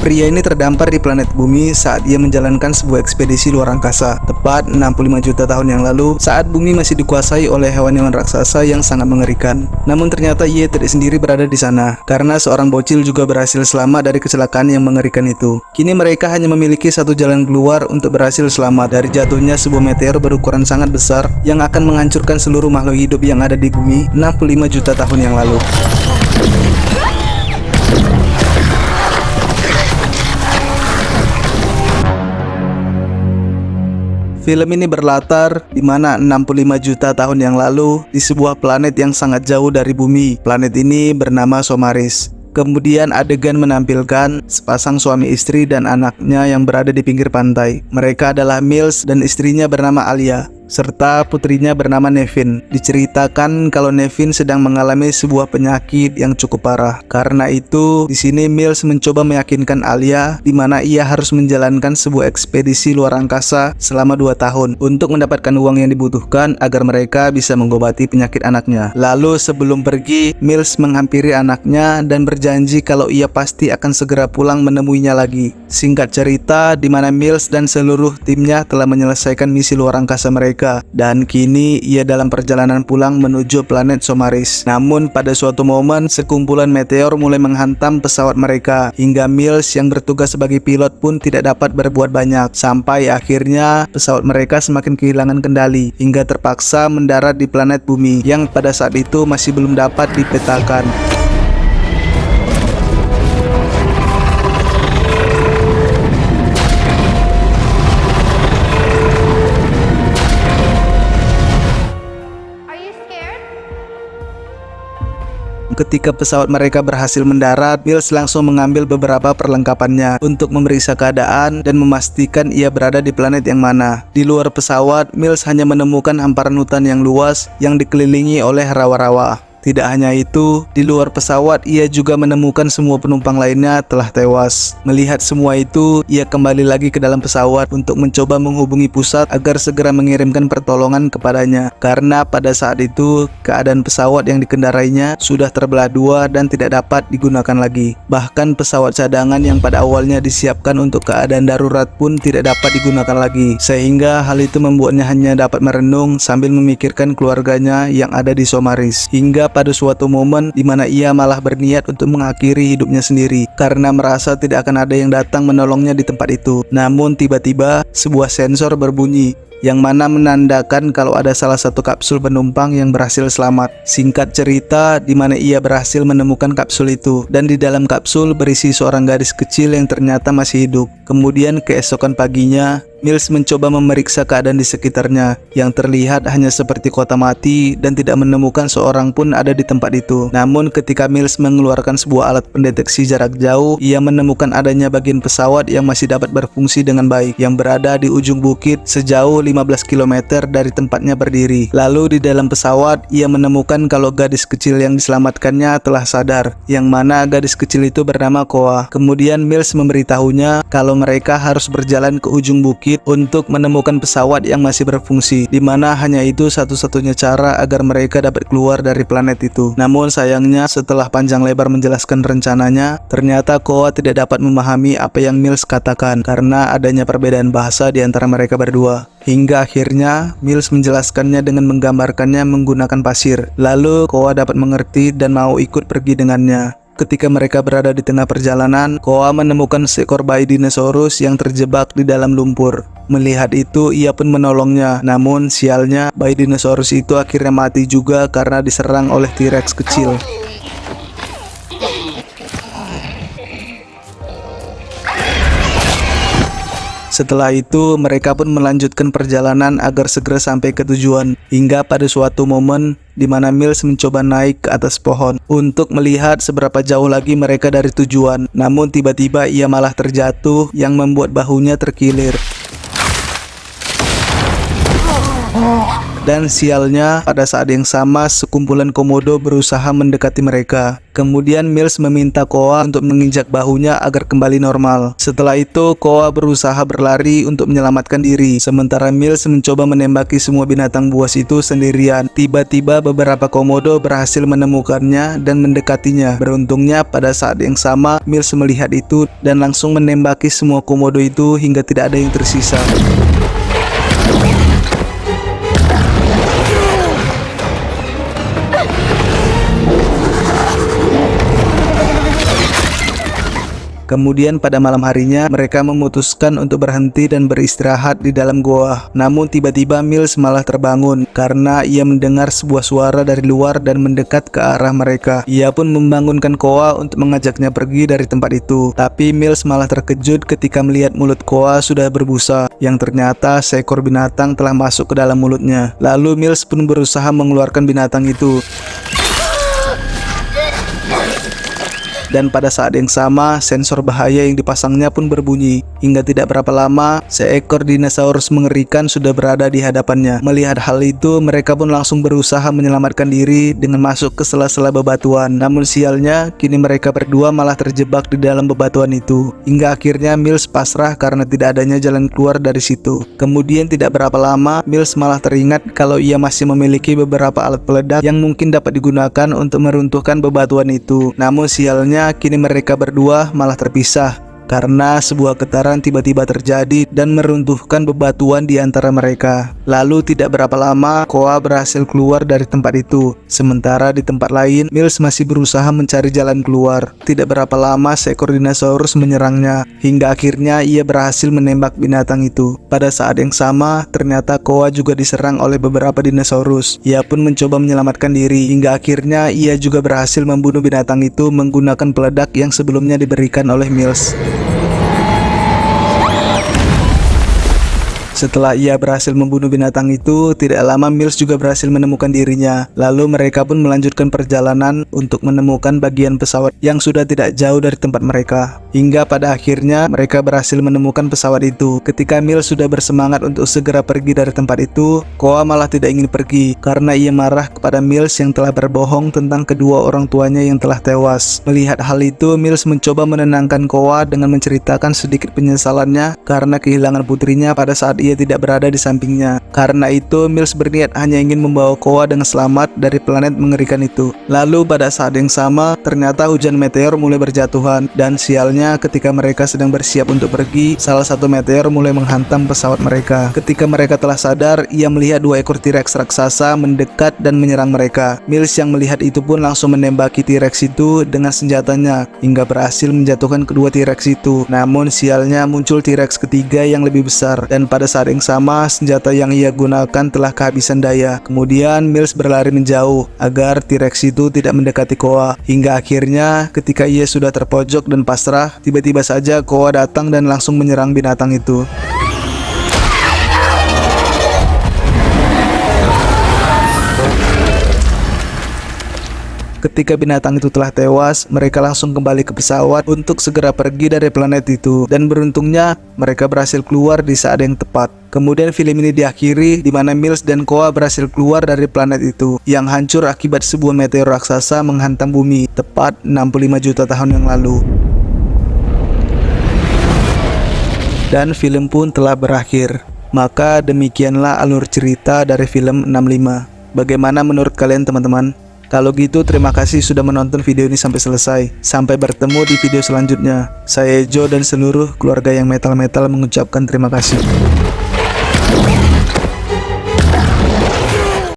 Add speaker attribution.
Speaker 1: Pria ini terdampar di planet bumi saat ia menjalankan sebuah ekspedisi luar angkasa, tepat 65 juta tahun yang lalu saat bumi masih dikuasai oleh hewan-hewan raksasa yang sangat mengerikan. Namun ternyata ia tidak sendiri berada di sana, karena seorang bocil juga berhasil selamat dari kecelakaan yang mengerikan itu. Kini mereka hanya memiliki satu jalan keluar untuk berhasil selamat dari jatuhnya sebuah meteor berukuran sangat besar yang akan menghancurkan seluruh makhluk hidup yang ada di bumi 65 juta tahun yang lalu. Film ini berlatar di mana 65 juta tahun yang lalu di sebuah planet yang sangat jauh dari bumi. Planet ini bernama Somaris. Kemudian adegan menampilkan sepasang suami istri dan anaknya yang berada di pinggir pantai. Mereka adalah Mills dan istrinya bernama Alia, serta putrinya bernama Nevin. Diceritakan kalau Nevin sedang mengalami sebuah penyakit yang cukup parah. Karena itu, di sini Mills mencoba meyakinkan Alia di mana ia harus menjalankan sebuah ekspedisi luar angkasa selama 2 tahun untuk mendapatkan uang yang dibutuhkan agar mereka bisa mengobati penyakit anaknya. Lalu sebelum pergi, Mills menghampiri anaknya dan berjanji kalau ia pasti akan segera pulang menemuinya lagi. Singkat cerita, di mana Mills dan seluruh timnya telah menyelesaikan misi luar angkasa mereka, dan kini ia dalam perjalanan pulang menuju planet Somaris. Namun pada suatu momen sekumpulan meteor mulai menghantam pesawat mereka, hingga Mills yang bertugas sebagai pilot pun tidak dapat berbuat banyak, sampai akhirnya pesawat mereka semakin kehilangan kendali hingga terpaksa mendarat di planet bumi yang pada saat itu masih belum dapat dipetakan. Ketika pesawat mereka berhasil mendarat, Mills langsung mengambil beberapa perlengkapannya untuk memeriksa keadaan dan memastikan ia berada di planet yang mana. Di luar pesawat, Mills hanya menemukan hamparan hutan yang luas yang dikelilingi oleh rawa-rawa. Tidak hanya itu, di luar pesawat ia juga menemukan semua penumpang lainnya telah tewas. Melihat semua itu, ia kembali lagi ke dalam pesawat untuk mencoba menghubungi pusat agar segera mengirimkan pertolongan kepadanya. Karena pada saat itu, keadaan pesawat yang dikendarainya sudah terbelah dua dan tidak dapat digunakan lagi. Bahkan pesawat cadangan yang pada awalnya disiapkan untuk keadaan darurat pun tidak dapat digunakan lagi. Sehingga hal itu membuatnya hanya dapat merenung sambil memikirkan keluarganya yang ada di Somaris. Hingga pada suatu momen di mana ia malah berniat untuk mengakhiri hidupnya sendiri karena merasa tidak akan ada yang datang menolongnya di tempat itu. Namun tiba-tiba sebuah sensor berbunyi yang mana menandakan kalau ada salah satu kapsul penumpang yang berhasil selamat. Singkat cerita, di mana ia berhasil menemukan kapsul itu, dan di dalam kapsul berisi seorang gadis kecil yang ternyata masih hidup. Kemudian keesokan paginya, Mills mencoba memeriksa keadaan di sekitarnya yang terlihat hanya seperti kota mati dan tidak menemukan seorang pun ada di tempat itu. Namun ketika Mills mengeluarkan sebuah alat pendeteksi jarak jauh, ia menemukan adanya bagian pesawat yang masih dapat berfungsi dengan baik yang berada di ujung bukit sejauh 15 km dari tempatnya berdiri. Lalu di dalam pesawat ia menemukan kalau gadis kecil yang diselamatkannya telah sadar, yang mana gadis kecil itu bernama Koa. Kemudian Mills memberitahunya kalau mereka harus berjalan ke ujung bukit untuk menemukan pesawat yang masih berfungsi, di mana hanya itu satu-satunya cara agar mereka dapat keluar dari planet itu. Namun sayangnya setelah panjang lebar menjelaskan rencananya, ternyata Koa tidak dapat memahami apa yang Mills katakan karena adanya perbedaan bahasa di antara mereka berdua. Hingga akhirnya Mills menjelaskannya dengan menggambarkannya menggunakan pasir. Lalu Koa dapat mengerti dan mau ikut pergi dengannya. Ketika mereka berada di tengah perjalanan, Koa menemukan seekor bayi dinosaurus yang terjebak di dalam lumpur. Melihat itu, ia pun menolongnya. Namun sialnya, bayi dinosaurus itu akhirnya mati juga karena diserang oleh T-Rex kecil. Setelah itu, mereka pun melanjutkan perjalanan agar segera sampai ke tujuan. Hingga pada suatu momen di mana Mills mencoba naik ke atas pohon untuk melihat seberapa jauh lagi mereka dari tujuan. Namun tiba-tiba ia malah terjatuh yang membuat bahunya terkilir. Dan sialnya, pada saat yang sama sekumpulan komodo berusaha mendekati mereka. Kemudian Mills meminta Koa untuk menginjak bahunya agar kembali normal. Setelah itu, Koa berusaha berlari untuk menyelamatkan diri. Sementara Mills mencoba menembaki semua binatang buas itu sendirian. Tiba-tiba beberapa komodo berhasil menemukannya dan mendekatinya. Beruntungnya pada saat yang sama, Mills melihat itu dan langsung menembaki semua komodo itu hingga tidak ada yang tersisa. Kemudian pada malam harinya mereka memutuskan untuk berhenti dan beristirahat di dalam goa. Namun tiba-tiba Mills malah terbangun karena ia mendengar sebuah suara dari luar dan mendekat ke arah mereka. Ia pun membangunkan Koa untuk mengajaknya pergi dari tempat itu. Tapi Mills malah terkejut ketika melihat mulut Koa sudah berbusa, yang ternyata seekor binatang telah masuk ke dalam mulutnya. Lalu Mills pun berusaha mengeluarkan binatang itu. Dan pada saat yang sama, sensor bahaya yang dipasangnya pun berbunyi. Hingga tidak berapa lama, seekor dinosaurus mengerikan sudah berada di hadapannya. Melihat hal itu, mereka pun langsung berusaha menyelamatkan diri dengan masuk ke sela-sela bebatuan. Namun sialnya, kini mereka berdua malah terjebak di dalam bebatuan itu. Hingga akhirnya Mills pasrah karena tidak adanya jalan keluar dari situ. Kemudian tidak berapa lama, Mills malah teringat kalau ia masih memiliki beberapa alat peledak yang mungkin dapat digunakan untuk meruntuhkan bebatuan itu. Namun sialnya, kini mereka berdua malah terpisah karena sebuah getaran tiba-tiba terjadi dan meruntuhkan bebatuan di antara mereka. Lalu tidak berapa lama, Koa berhasil keluar dari tempat itu. Sementara di tempat lain, Mills masih berusaha mencari jalan keluar. Tidak berapa lama, seekor dinosaurus menyerangnya, hingga akhirnya ia berhasil menembak binatang itu. Pada saat yang sama, ternyata Koa juga diserang oleh beberapa dinosaurus. Ia pun mencoba menyelamatkan diri, hingga akhirnya ia juga berhasil membunuh binatang itu menggunakan peledak yang sebelumnya diberikan oleh Mills. Setelah ia berhasil membunuh binatang itu, tidak lama Mills juga berhasil menemukan dirinya. Lalu mereka pun melanjutkan perjalanan untuk menemukan bagian pesawat yang sudah tidak jauh dari tempat mereka. Hingga pada akhirnya mereka berhasil menemukan pesawat itu. Ketika Mills sudah bersemangat untuk segera pergi dari tempat itu, Koa malah tidak ingin pergi karena ia marah kepada Mills yang telah berbohong tentang kedua orang tuanya yang telah tewas. Melihat hal itu, Mills mencoba menenangkan Koa dengan menceritakan sedikit penyesalannya karena kehilangan putrinya pada saat ia tidak berada di sampingnya. Karena itu, Mills berniat hanya ingin membawa Koa dengan selamat dari planet mengerikan itu. Lalu pada saat yang sama, ternyata hujan meteor mulai berjatuhan. Dan sialnya, ketika mereka sedang bersiap untuk pergi, salah satu meteor mulai menghantam pesawat mereka. Ketika mereka telah sadar, ia melihat dua ekor T-Rex raksasa mendekat dan menyerang mereka. Mills yang melihat itu pun langsung menembaki T-Rex itu dengan senjatanya hingga berhasil menjatuhkan kedua T-Rex itu. Namun sialnya, muncul T-Rex ketiga yang lebih besar, dan pada saat yang sama, senjata yang ia gunakan telah kehabisan daya. Kemudian Mills berlari menjauh agar T-Rex itu tidak mendekati Koa. Hingga akhirnya ketika ia sudah terpojok dan pasrah, tiba-tiba saja Koa datang dan langsung menyerang binatang itu. Ketika binatang itu telah tewas, mereka langsung kembali ke pesawat untuk segera pergi dari planet itu. Dan beruntungnya, mereka berhasil keluar di saat yang tepat. Kemudian film ini diakhiri di mana Mills dan Koa berhasil keluar dari planet itu yang hancur akibat sebuah meteor raksasa menghantam bumi tepat 65 juta tahun yang lalu. Dan film pun telah berakhir. Maka demikianlah alur cerita dari film 65. Bagaimana menurut kalian teman-teman? Kalau gitu terima kasih sudah menonton video ini sampai selesai. Sampai bertemu di video selanjutnya. Saya Joe dan seluruh keluarga yang metal-metal mengucapkan terima kasih.